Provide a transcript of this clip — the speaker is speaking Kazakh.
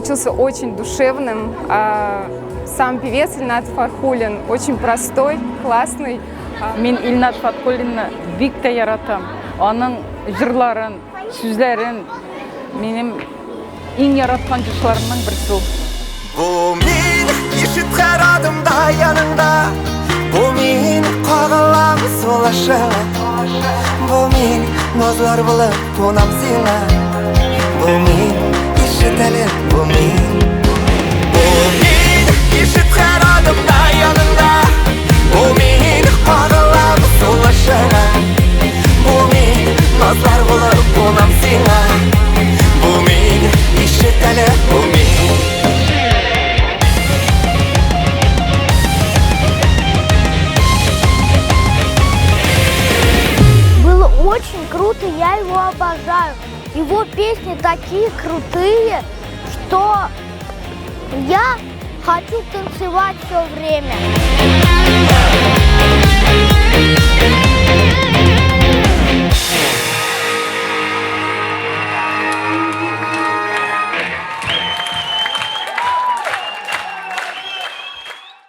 получился очень душевным. Сам певец Ильнат Фатхуллин очень простой, классный. Мен Ильнат Фатхуллинні бик те яратам. Оның жырларын, сөздерін менің ең яратқан жыршыларымның бірісі. Bu men eshit har adımda yanında. Bu men qog'ilab so'lashim. Bu men nozlar bo'lib to'nam seni. Bu men eshitali, bu men. Bu men eshit har adımda yanında. Bu men qog'ilab so'lashim. Bu men nozlar bo'lib to'nam seni. Bu men eshitali, bu men. Очень круто, я его обожаю. Его песни такие крутые, что я хочу танцевать все время.